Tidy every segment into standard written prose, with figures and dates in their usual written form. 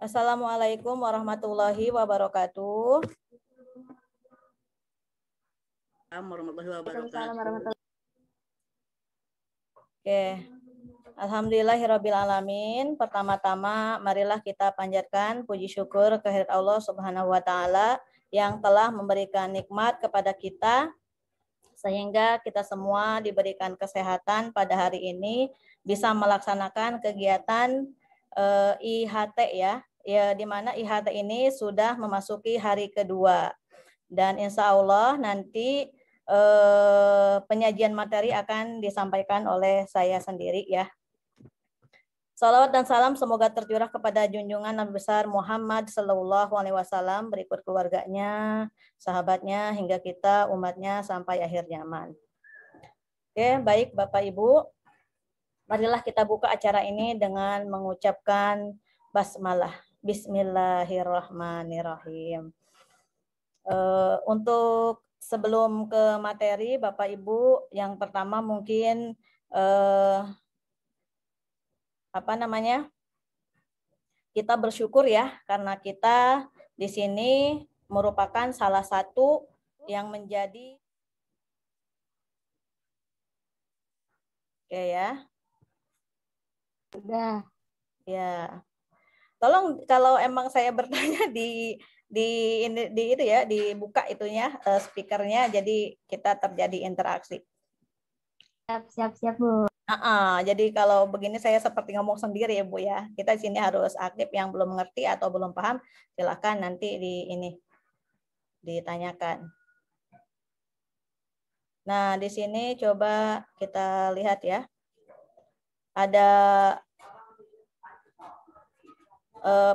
Assalamualaikum warahmatullahi wabarakatuh. Warahmatullahi wabarakatuh. Oke. Alhamdulillahirrabbilalamin. Pertama-tama marilah kita panjatkan puji syukur kehadirat Allah Subhanahu wa taala yang telah memberikan nikmat kepada kita sehingga kita semua diberikan kesehatan pada hari ini bisa melaksanakan kegiatan IHT ya, di mana IHT ini sudah memasuki hari kedua dan insya Allah nanti penyajian materi akan disampaikan oleh saya sendiri ya. Salawat dan salam semoga tercurah kepada junjungan Nabi besar Muhammad Sallallahu Alaihi Wasallam, berikut keluarganya, sahabatnya, hingga kita umatnya sampai akhir zaman. Oke, baik Bapak Ibu, marilah kita buka acara ini dengan mengucapkan basmalah. Bismillahirrahmanirrahim. Untuk sebelum ke materi, Bapak Ibu, yang pertama mungkin kita bersyukur ya karena kita di sini merupakan salah satu yang menjadi ya. Sudah. Ya. Tolong kalau emang saya bertanya itu ya, dibuka itunya speakernya jadi kita terjadi interaksi. Siap, Bu. Jadi kalau begini saya seperti ngomong sendiri ya Bu ya. Kita di sini harus aktif, yang belum mengerti atau belum paham silakan nanti ditanyakan. Nah, di sini coba kita lihat ya. Ada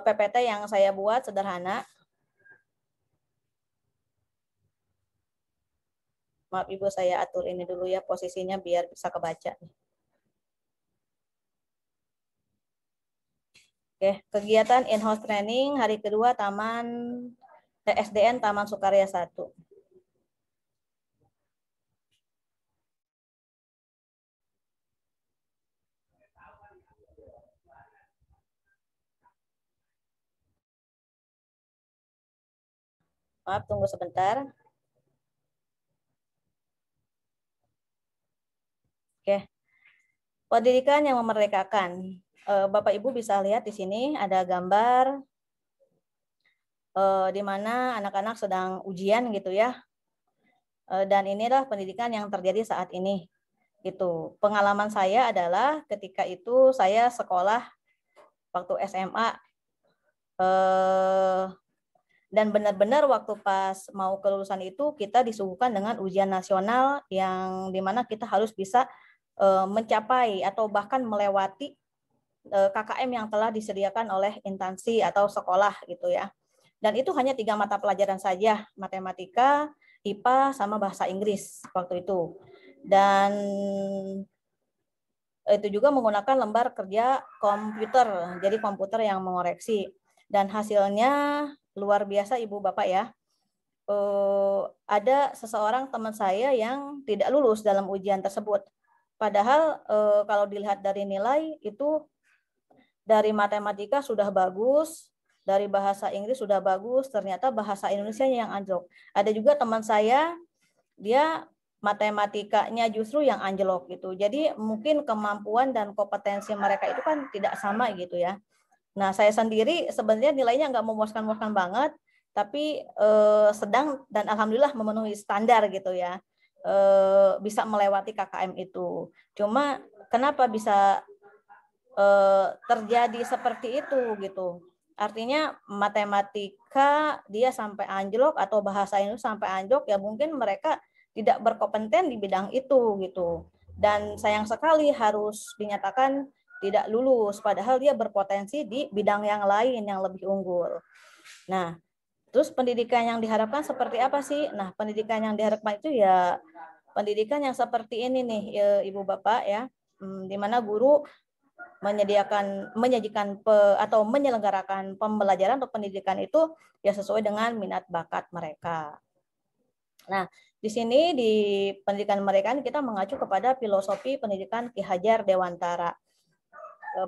PPT yang saya buat sederhana. Maaf Ibu, saya atur ini dulu ya posisinya biar bisa kebaca. Oke, kegiatan in-house training hari kedua SDN Taman Sukarya 1. Maaf, tunggu sebentar. Oke. Pendidikan yang memerdekakan. Bapak Ibu bisa lihat di sini ada gambar di mana anak-anak sedang ujian gitu ya. Dan inilah pendidikan yang terjadi saat ini. Gitu. Pengalaman saya adalah ketika itu saya sekolah waktu SMA dan benar-benar waktu pas mau kelulusan itu kita disuguhkan dengan ujian nasional yang dimana kita harus bisa mencapai atau bahkan melewati KKM yang telah disediakan oleh instansi atau sekolah gitu ya. Dan itu hanya 3 mata pelajaran saja, matematika, IPA, sama bahasa Inggris waktu itu. Dan itu juga menggunakan lembar kerja komputer, jadi komputer yang mengoreksi. Dan hasilnya luar biasa Ibu Bapak ya. Ada seseorang teman saya yang tidak lulus dalam ujian tersebut. Padahal kalau dilihat dari nilai itu dari matematika sudah bagus, dari bahasa Inggris sudah bagus, ternyata bahasa Indonesia yang anjlok. Ada juga teman saya, dia matematikanya justru yang anjlok gitu. Jadi mungkin kemampuan dan kompetensi mereka itu kan tidak sama gitu ya. Nah, saya sendiri sebenarnya nilainya nggak memuaskan banget, tapi sedang dan alhamdulillah memenuhi standar gitu ya. Bisa melewati KKM itu. Cuma kenapa bisa terjadi seperti itu gitu. Artinya matematika dia sampai anjlok atau bahasa Indonesia sampai anjlok ya mungkin mereka tidak berkompeten di bidang itu gitu. Dan sayang sekali harus dinyatakan tidak lulus padahal dia berpotensi di bidang yang lain yang lebih unggul. Nah, terus pendidikan yang diharapkan seperti apa sih? Nah, pendidikan yang diharapkan itu ya pendidikan yang seperti ini nih Ibu Bapak ya. Di mana guru menyajikan atau menyelenggarakan pembelajaran atau pendidikan itu ya sesuai dengan minat bakat mereka. Nah, di sini di pendidikan mereka kita mengacu kepada filosofi pendidikan Ki Hajar Dewantara.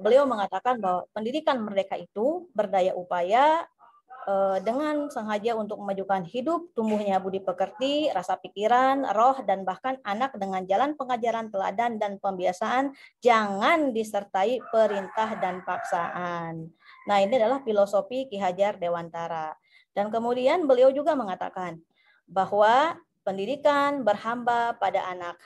beliau mengatakan bahwa pendidikan merdeka itu berdaya upaya dengan sengaja untuk memajukan hidup, tumbuhnya budi pekerti, rasa pikiran, roh, dan bahkan anak dengan jalan pengajaran teladan dan pembiasaan, jangan disertai perintah dan paksaan. Nah, ini adalah filosofi Ki Hajar Dewantara. Dan kemudian beliau juga mengatakan bahwa pendidikan berhamba pada anak.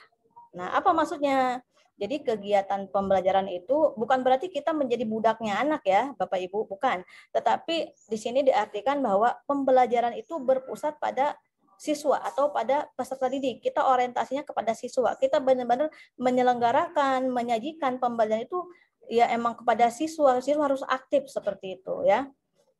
Nah, apa maksudnya? Jadi kegiatan pembelajaran itu bukan berarti kita menjadi budaknya anak ya, Bapak Ibu, bukan. Tetapi di sini diartikan bahwa pembelajaran itu berpusat pada siswa atau pada peserta didik. Kita orientasinya kepada siswa. Kita benar-benar menyelenggarakan, menyajikan pembelajaran itu ya emang kepada siswa. Siswa harus aktif seperti itu ya.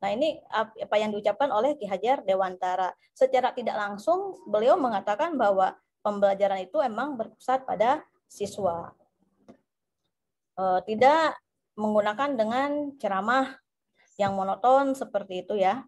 Nah, ini apa yang diucapkan oleh Ki Hajar Dewantara. Secara tidak langsung beliau mengatakan bahwa pembelajaran itu emang berpusat pada siswa. Tidak menggunakan dengan ceramah yang monoton seperti itu ya.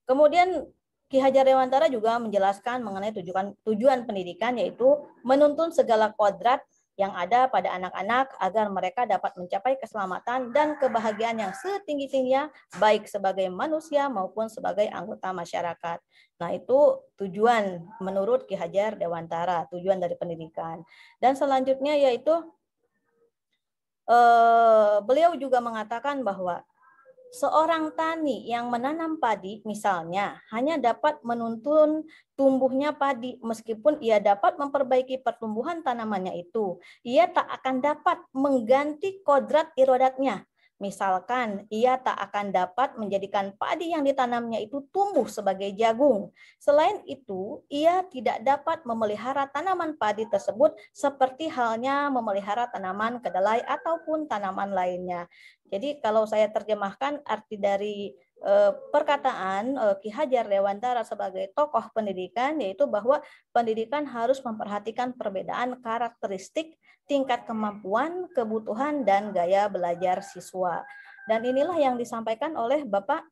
Kemudian Ki Hajar Dewantara juga menjelaskan mengenai tujuan pendidikan, yaitu menuntun segala kodrat yang ada pada anak-anak agar mereka dapat mencapai keselamatan dan kebahagiaan yang setinggi-tingginya baik sebagai manusia maupun sebagai anggota masyarakat. Nah, itu tujuan menurut Ki Hajar Dewantara, tujuan dari pendidikan. Dan selanjutnya yaitu beliau juga mengatakan bahwa seorang tani yang menanam padi misalnya hanya dapat menuntun tumbuhnya padi meskipun ia dapat memperbaiki pertumbuhan tanamannya itu. Ia tak akan dapat mengganti kodrat irodatnya. Misalkan ia tak akan dapat menjadikan padi yang ditanamnya itu tumbuh sebagai jagung. Selain itu, ia tidak dapat memelihara tanaman padi tersebut seperti halnya memelihara tanaman kedelai ataupun tanaman lainnya. Jadi kalau saya terjemahkan arti dari perkataan Ki Hajar Dewantara sebagai tokoh pendidikan, yaitu bahwa pendidikan harus memperhatikan perbedaan karakteristik, tingkat kemampuan, kebutuhan, dan gaya belajar siswa. Dan inilah yang disampaikan oleh Bapak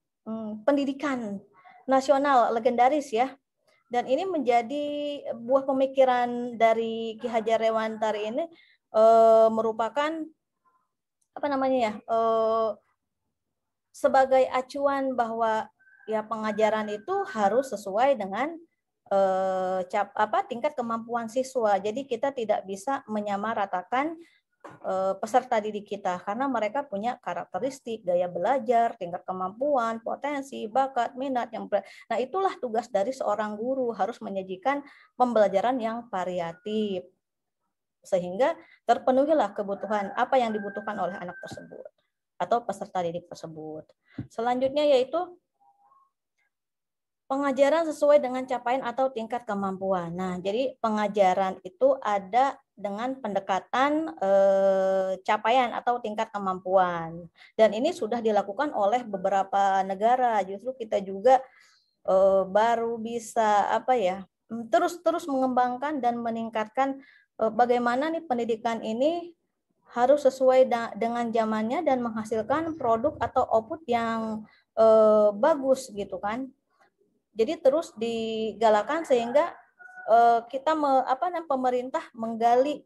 Pendidikan Nasional legendaris ya. Dan ini menjadi buah pemikiran dari Ki Hajar Dewantara ini merupakan apa namanya ya, sebagai acuan bahwa ya pengajaran itu harus sesuai dengan tingkat kemampuan siswa. Jadi kita tidak bisa menyamaratakan peserta didik kita karena mereka punya karakteristik, gaya belajar, tingkat kemampuan, potensi, bakat, minat yang nah itulah tugas dari seorang guru, harus menyajikan pembelajaran yang variatif sehingga terpenuhilah kebutuhan apa yang dibutuhkan oleh anak tersebut atau peserta didik tersebut. Selanjutnya yaitu pengajaran sesuai dengan capaian atau tingkat kemampuan. Nah, jadi pengajaran itu ada dengan pendekatan capaian atau tingkat kemampuan. Dan ini sudah dilakukan oleh beberapa negara. Justru kita juga baru bisa terus mengembangkan dan meningkatkan bagaimana nih pendidikan ini harus sesuai dengan zamannya dan menghasilkan produk atau output yang bagus gitu kan. Jadi terus digalakan sehingga pemerintah menggali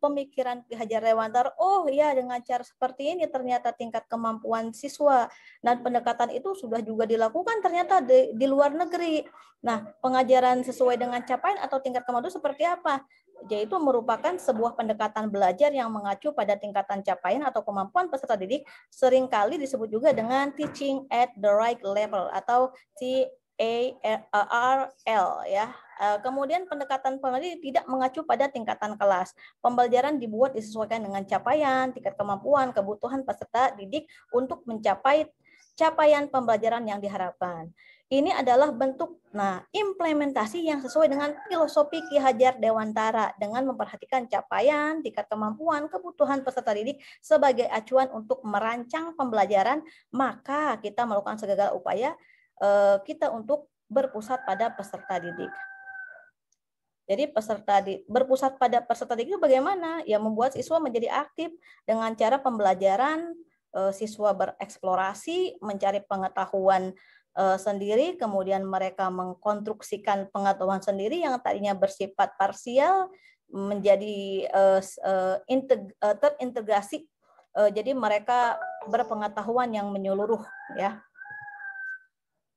pemikiran Ki Hajar Dewantara. Oh ya, dengan cara seperti ini ternyata tingkat kemampuan siswa dan pendekatan itu sudah juga dilakukan ternyata di luar negeri. Nah, pengajaran sesuai dengan capaian atau tingkat kemampuan itu seperti apa? Yaitu merupakan sebuah pendekatan belajar yang mengacu pada tingkatan capaian atau kemampuan peserta didik, seringkali disebut juga dengan teaching at the right level atau TARL ya. Kemudian pendekatan pendidik tidak mengacu pada tingkatan kelas. Pembelajaran dibuat disesuaikan dengan capaian, tingkat kemampuan, kebutuhan peserta didik untuk mencapai capaian pembelajaran yang diharapkan. Ini adalah bentuk implementasi yang sesuai dengan filosofi Ki Hajar Dewantara dengan memperhatikan capaian, tingkat kemampuan, kebutuhan peserta didik sebagai acuan untuk merancang pembelajaran, maka kita melakukan segala upaya kita untuk berpusat pada peserta didik. Jadi berpusat pada peserta didik itu bagaimana? Ya membuat siswa menjadi aktif dengan cara pembelajaran, siswa bereksplorasi, mencari pengetahuan sendiri, kemudian mereka mengkonstruksikan pengetahuan sendiri yang tadinya bersifat parsial menjadi terintegrasi. Jadi mereka berpengetahuan yang menyeluruh ya,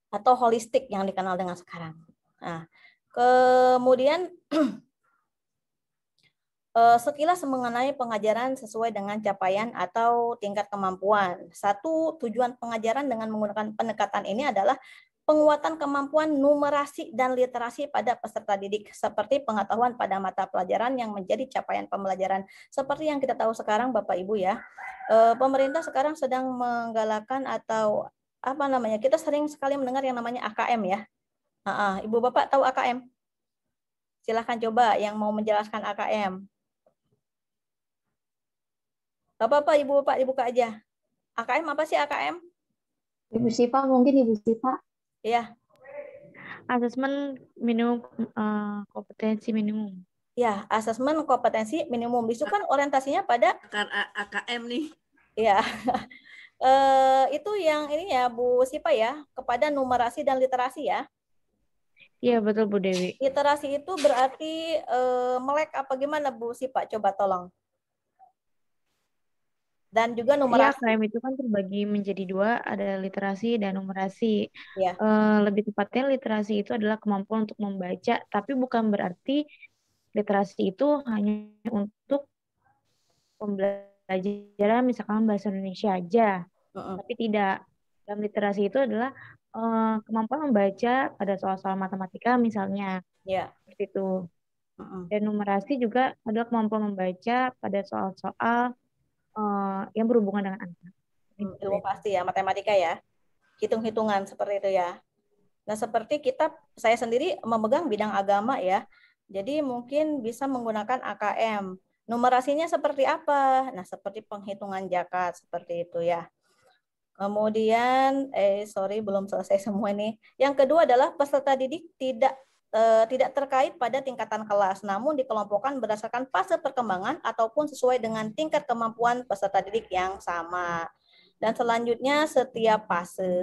atau holistik yang dikenal dengan sekarang. Nah, kemudian sekilas mengenai pengajaran sesuai dengan capaian atau tingkat kemampuan. Satu, tujuan pengajaran dengan menggunakan pendekatan ini adalah penguatan kemampuan numerasi dan literasi pada peserta didik, seperti pengetahuan pada mata pelajaran yang menjadi capaian pembelajaran. Seperti yang kita tahu sekarang, Bapak Ibu ya, pemerintah sekarang sedang menggalakkan atau apa namanya, kita sering sekali mendengar yang namanya AKM ya. Ibu Bapak tahu AKM? Silahkan coba yang mau menjelaskan AKM. Bapak, Ibu Bapak dibuka aja. AKM apa sih AKM? Ibu Siva, mungkin Ibu Siva. Iya. Asesmen minimum kompetensi minimum. Ya, asesmen kompetensi minimum. Itu kan orientasinya pada AKM nih. ya. Itu yang ini ya Bu Sipa ya, kepada numerasi dan literasi ya. Iya, betul Bu Dewi. Literasi itu berarti melek apa gimana Bu Sipa? Coba tolong. Dan juga Iya, numerasi. AKM itu kan terbagi menjadi dua, ada literasi dan numerasi. Ya. Lebih tepatnya literasi itu adalah kemampuan untuk membaca, tapi bukan berarti literasi itu hanya untuk pembelajaran misalkan bahasa Indonesia aja. Tapi tidak. Dalam literasi itu adalah kemampuan membaca pada soal-soal matematika misalnya. Ya. Seperti itu. Dan numerasi juga adalah kemampuan membaca pada soal-soal yang berhubungan dengan angka. Ilmu pasti ya, matematika ya. Hitung-hitungan seperti itu ya. Nah, seperti saya sendiri memegang bidang agama ya. Jadi mungkin bisa menggunakan AKM. Numerasinya seperti apa? Nah, seperti penghitungan zakat seperti itu ya. Kemudian, belum selesai semua ini. Yang kedua adalah peserta didik tidak terkait pada tingkatan kelas, namun dikelompokkan berdasarkan fase perkembangan ataupun sesuai dengan tingkat kemampuan peserta didik yang sama. Dan selanjutnya setiap fase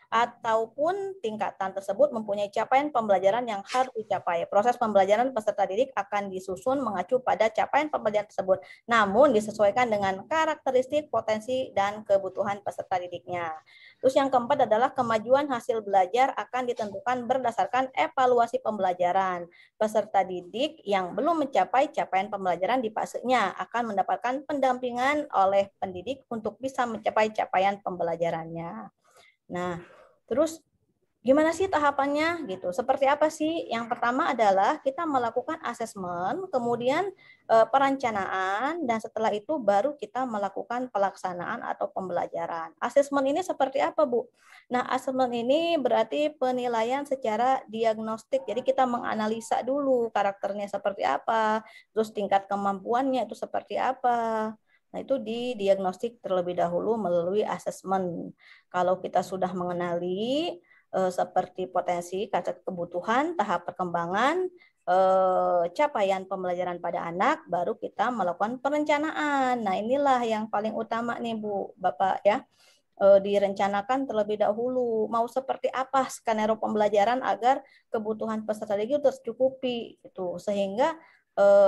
ataupun tingkatan tersebut mempunyai capaian pembelajaran yang harus dicapai. Proses pembelajaran peserta didik akan disusun mengacu pada capaian pembelajaran tersebut, namun disesuaikan dengan karakteristik, potensi, dan kebutuhan peserta didiknya. Terus yang keempat adalah kemajuan hasil belajar akan ditentukan berdasarkan evaluasi pembelajaran. Peserta didik yang belum mencapai capaian pembelajaran di fasenya akan mendapatkan pendampingan oleh pendidik untuk bisa mencapai capaian pembelajarannya. Nah, terus gimana sih tahapannya gitu? Seperti apa sih? Yang pertama adalah kita melakukan asesmen, kemudian perencanaan, dan setelah itu baru kita melakukan pelaksanaan atau pembelajaran. Asesmen ini seperti apa, Bu? Nah, asesmen ini berarti penilaian secara diagnostik. Jadi kita menganalisa dulu karakternya seperti apa, terus tingkat kemampuannya itu seperti apa. Nah, itu didiagnostik terlebih dahulu melalui asesmen. Kalau kita sudah mengenali seperti potensi, karakter kebutuhan, tahap perkembangan, capaian pembelajaran pada anak, baru kita melakukan perencanaan. Nah, inilah yang paling utama nih Bu, Bapak ya. Direncanakan terlebih dahulu mau seperti apa skenario pembelajaran agar kebutuhan peserta didik tercukupi itu, sehingga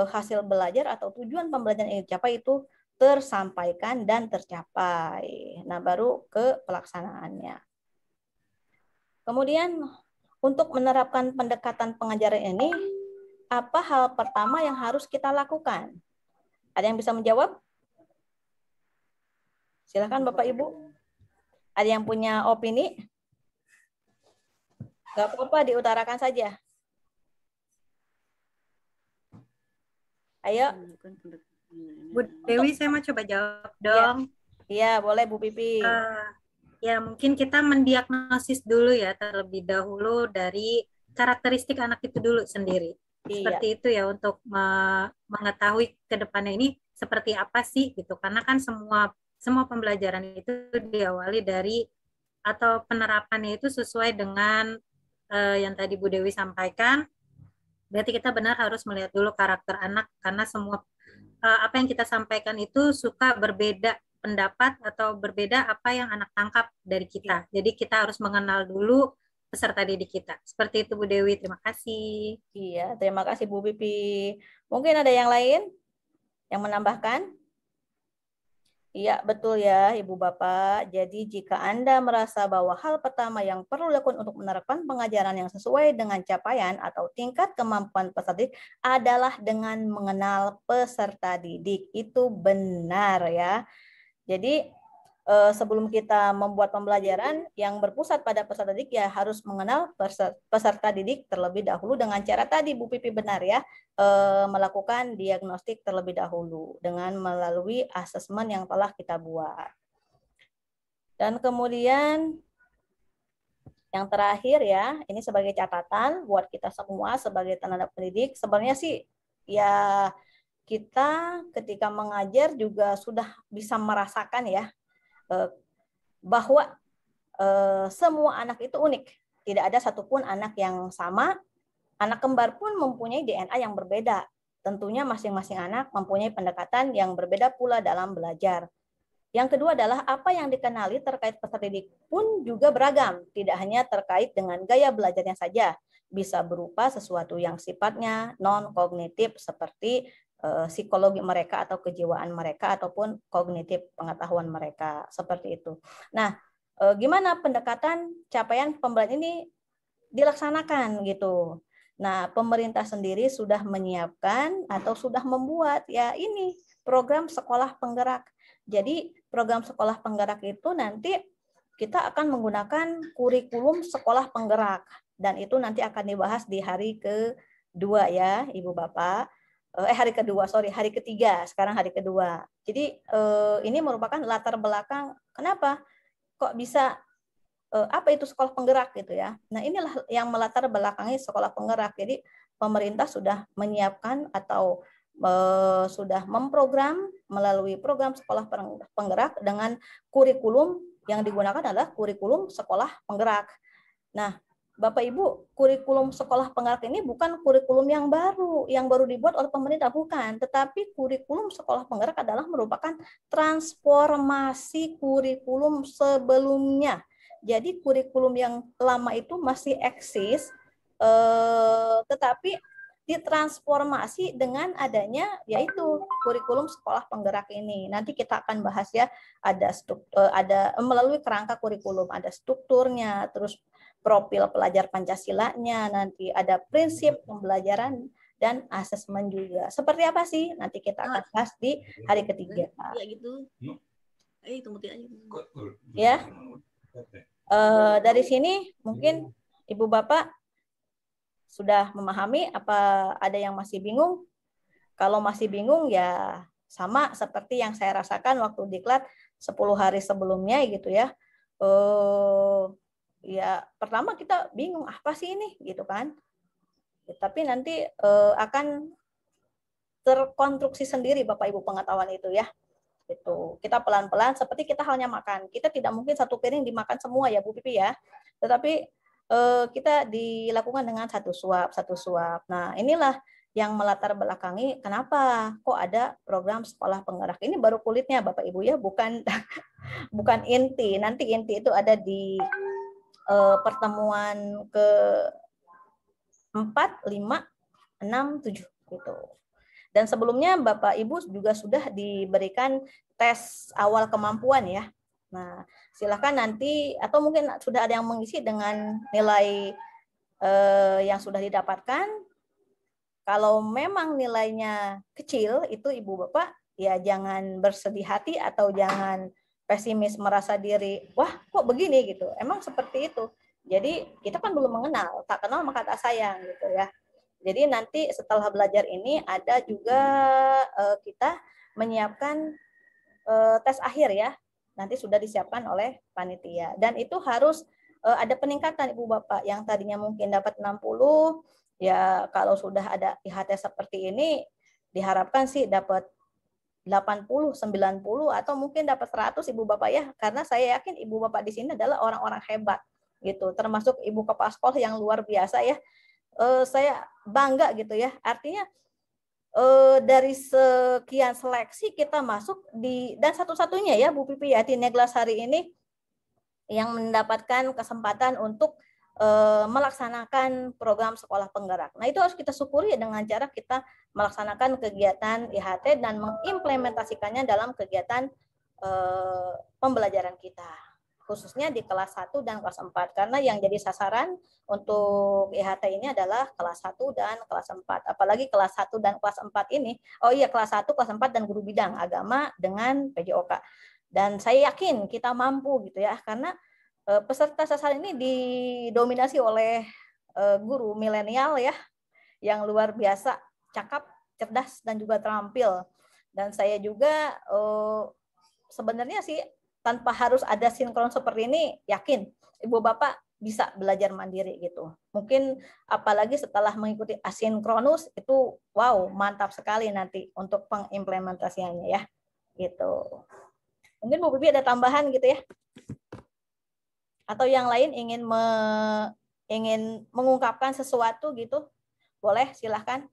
hasil belajar atau tujuan pembelajaran yang dicapai itu tersampaikan dan tercapai. Nah, baru ke pelaksanaannya. Kemudian untuk menerapkan pendekatan pengajaran ini, apa hal pertama yang harus kita lakukan? Ada yang bisa menjawab? Silakan Bapak Ibu. Ada yang punya opini? Gak apa-apa, diutarakan saja. Ayo. Bu Dewi, saya mau coba jawab dong. Iya, boleh Bu Pipi. Ya, mungkin kita mendiagnosis dulu ya terlebih dahulu dari karakteristik anak itu dulu sendiri. Seperti itu ya, untuk mengetahui ke depannya ini seperti apa sih gitu. Karena kan semua pembelajaran itu diawali dari atau penerapannya itu sesuai dengan yang tadi Bu Dewi sampaikan. Berarti kita benar harus melihat dulu karakter anak, karena semua apa yang kita sampaikan itu suka berbeda pendapat atau berbeda apa yang anak tangkap dari kita. Jadi kita harus mengenal dulu peserta didik kita. Seperti itu Bu Dewi, terima kasih. Iya, terima kasih Bu Pipi. Mungkin ada yang lain yang menambahkan? Iya, betul ya Ibu Bapak. Jadi jika Anda merasa bahwa hal pertama yang perlu dilakukan untuk menerapkan pengajaran yang sesuai dengan capaian atau tingkat kemampuan peserta didik adalah dengan mengenal peserta didik. Itu benar ya. Jadi sebelum kita membuat pembelajaran yang berpusat pada peserta didik ya harus mengenal peserta didik terlebih dahulu dengan cara tadi Bu Pipi benar ya, melakukan diagnostik terlebih dahulu dengan melalui asesmen yang telah kita buat. Dan kemudian yang terakhir ya, ini sebagai catatan buat kita semua sebagai tenaga pendidik, sebenarnya sih ya kita ketika mengajar juga sudah bisa merasakan ya bahwa semua anak itu unik. Tidak ada satupun anak yang sama. Anak kembar pun mempunyai DNA yang berbeda. Tentunya masing-masing anak mempunyai pendekatan yang berbeda pula dalam belajar. Yang kedua adalah apa yang dikenali terkait peserta didik pun juga beragam. Tidak hanya terkait dengan gaya belajarnya saja. Bisa berupa sesuatu yang sifatnya non-kognitif seperti psikologi mereka atau kejiwaan mereka ataupun kognitif pengetahuan mereka seperti itu. Nah, gimana pendekatan capaian pembelajaran ini dilaksanakan gitu. Nah, pemerintah sendiri sudah menyiapkan atau sudah membuat ya ini program sekolah penggerak. Jadi program sekolah penggerak itu nanti kita akan menggunakan kurikulum sekolah penggerak dan itu nanti akan dibahas di hari kedua ya Ibu Bapak. Hari ketiga, sekarang hari kedua. Jadi ini merupakan latar belakang kenapa kok bisa apa itu sekolah penggerak gitu ya. Nah inilah yang melatar belakangi sekolah penggerak. Jadi pemerintah sudah menyiapkan atau sudah memprogram melalui program sekolah penggerak dengan kurikulum yang digunakan adalah kurikulum sekolah penggerak. Nah Bapak Ibu, kurikulum sekolah penggerak ini bukan kurikulum yang baru dibuat oleh pemerintah, bukan. Tetapi kurikulum sekolah penggerak adalah merupakan transformasi kurikulum sebelumnya. Jadi kurikulum yang lama itu masih eksis, tetapi ditransformasi dengan adanya yaitu kurikulum sekolah penggerak ini. Nanti kita akan bahas ya, ada melalui kerangka kurikulum, ada strukturnya, terus profil pelajar Pancasilanya, nanti ada prinsip pembelajaran dan asesmen juga. Seperti apa sih? Nanti kita akan bahas di hari ketiga. Ya gitu. Ya. Dari sini mungkin Ibu Bapak sudah memahami apa ada yang masih bingung? Kalau masih bingung ya sama seperti yang saya rasakan waktu diklat 10 hari sebelumnya gitu ya. Ya pertama kita bingung apa sih ini gitu kan, ya, tapi nanti akan terkonstruksi sendiri Bapak Ibu pengetahuan itu ya, itu kita pelan-pelan seperti kita halnya makan, kita tidak mungkin satu piring dimakan semua ya Bu Pipi ya, tetapi kita dilakukan dengan satu suap. Nah inilah yang melatar belakangi kenapa kok ada program sekolah penggerak ini, baru kulitnya Bapak Ibu ya, bukan bukan inti. Nanti inti itu ada di pertemuan ke 4, 5, 6, 7 gitu. Dan sebelumnya Bapak Ibu juga sudah diberikan tes awal kemampuan ya. Nah, silakan nanti atau mungkin sudah ada yang mengisi dengan nilai yang sudah didapatkan. Kalau memang nilainya kecil itu Ibu Bapak ya jangan bersedih hati atau jangan pesimis merasa diri, wah kok begini gitu. Emang seperti itu. Jadi kita kan belum mengenal, tak kenal maka tak sayang gitu ya. Jadi nanti setelah belajar ini ada juga kita menyiapkan tes akhir ya. Nanti sudah disiapkan oleh panitia. Dan itu harus ada peningkatan Ibu Bapak. Yang tadinya mungkin dapat 60, ya kalau sudah ada IHT seperti ini diharapkan sih dapat 80, 90 atau mungkin dapat 100 Ibu Bapak ya, karena saya yakin Ibu Bapak di sini adalah orang-orang hebat gitu, termasuk Ibu Kepala Sekolah yang luar biasa ya. Saya bangga gitu ya. Artinya dari sekian seleksi kita masuk di, dan satu-satunya ya Bu Pipi ya di Neglas hari ini yang mendapatkan kesempatan untuk melaksanakan program sekolah penggerak. Nah, itu harus kita syukuri dengan cara kita melaksanakan kegiatan IHT dan mengimplementasikannya dalam kegiatan pembelajaran kita, khususnya di kelas 1 dan kelas 4, karena yang jadi sasaran untuk IHT ini adalah kelas 1 dan kelas 4. Apalagi kelas 1 dan kelas 4 ini, kelas 1, kelas 4 dan guru bidang agama dengan PJOK. Dan saya yakin kita mampu gitu ya, karena peserta sasaran ini didominasi oleh guru milenial ya, yang luar biasa cakap, cerdas, dan juga terampil. Dan saya juga sebenarnya sih tanpa harus ada sinkron seperti ini, yakin ibu bapak bisa belajar mandiri gitu. Mungkin apalagi setelah mengikuti asinkronus itu wow, mantap sekali nanti untuk pengimplementasiannya ya gitu. Mungkin Bu Bibi ada tambahan gitu ya, atau yang lain ingin mengungkapkan sesuatu gitu, boleh silahkan.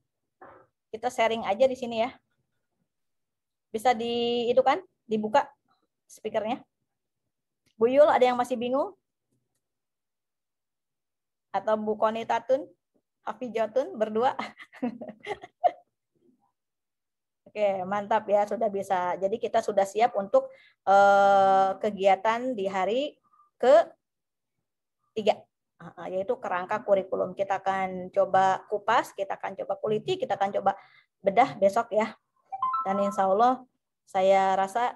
Kita sharing aja di sini ya. Bisa itu kan, dibuka speakernya. Bu Yul, ada yang masih bingung? Atau Bu Konitatun, Hafijatun, berdua? Oke, mantap ya, sudah bisa. Jadi kita sudah siap untuk kegiatan di hari ke-3, yaitu kerangka kurikulum. Kita akan coba kupas, kita akan coba kuliti, kita akan coba bedah besok ya. Dan insya Allah saya rasa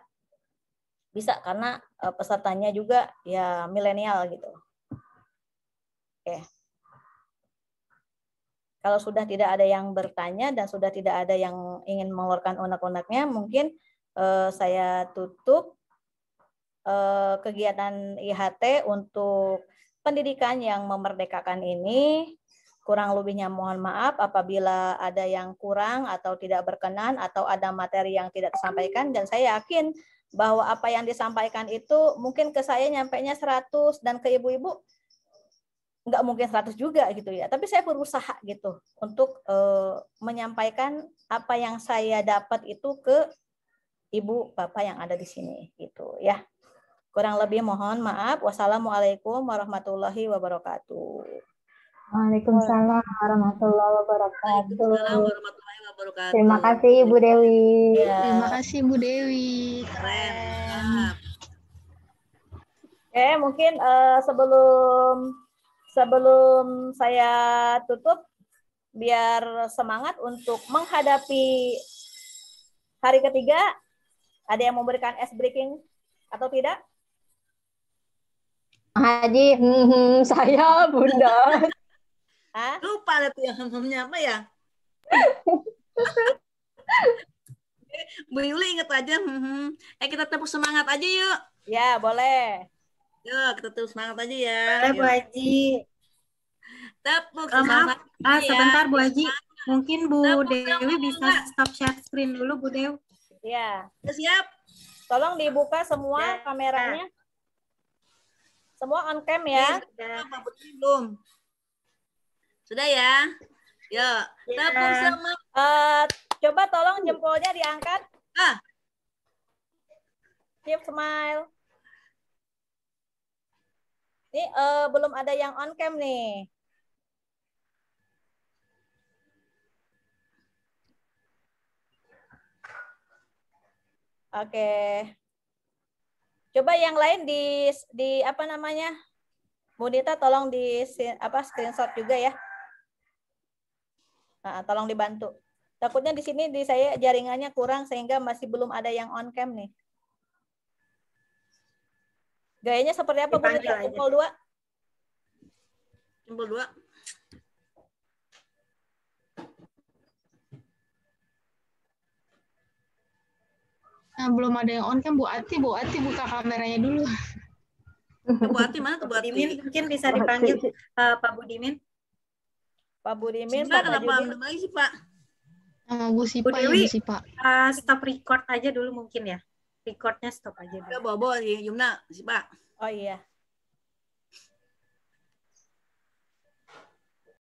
bisa, karena pesertanya juga ya milenial gitu. Oke. Kalau sudah tidak ada yang bertanya dan sudah tidak ada yang ingin mengeluarkan unek-uneknya, mungkin saya tutup kegiatan IHT untuk pendidikan yang memerdekakan ini. Kurang lebihnya mohon maaf apabila ada yang kurang atau tidak berkenan atau ada materi yang tidak disampaikan, dan saya yakin bahwa apa yang disampaikan itu mungkin ke saya nyampainya 100 dan ke ibu-ibu nggak mungkin 100 juga gitu ya. Tapi saya berusaha gitu untuk menyampaikan apa yang saya dapat itu ke ibu bapak yang ada di sini gitu ya. Kurang lebih mohon maaf. Wassalamualaikum warahmatullahi wabarakatuh. Waalaikumsalam warahmatullahi wabarakatuh. Waalaikumsalam warahmatullahi wabarakatuh. Terima kasih Ibu Dewi. Ya. Terima kasih Bu Dewi. Keren. Oke, mungkin sebelum saya tutup, biar semangat untuk menghadapi hari ke-3, ada yang memberikan ice breaking atau tidak? Haji, saya Bunda. Hah? Lupa ada tuh yang hemnya apa ya? Bu Yuli inget aja. Kita tepuk semangat aja yuk. Ya, boleh. Yuk, kita tepuk semangat aja ya. Boleh Bu Haji. Tepuk Maaf, semangat. sebentar Bu Haji. Mungkin Bu Dewi bisa stop share screen dulu Bu Dewi. Ya. Siap. Tolong dibuka semua kameranya. Semua on cam ya. Belum. Sudah ya. Yuk, tepuk semangat. Coba tolong jempolnya diangkat. Keep smile. Ini belum ada yang on cam nih. Oke. Coba yang lain di apa namanya? Bu Dita tolong screenshot juga ya. Nah, tolong dibantu. Takutnya di sini di saya jaringannya kurang sehingga masih belum ada yang on cam nih. Gayanya seperti apa Bu Dita? Jempol 2? Jempol 2. Nah, belum ada yang on kan Bu Ati buka kameranya dulu. Bu Ati mana tuh Bu Ati? Mungkin bisa dipanggil Pak Budimin. Pak Budimin, Pak kenapa belum lagi sih Pak? Bu Sipa ya Bu Sipa. Stop record aja dulu mungkin ya. Recordnya stop aja. Udah bawa sih Yumna si Pak. Oh iya.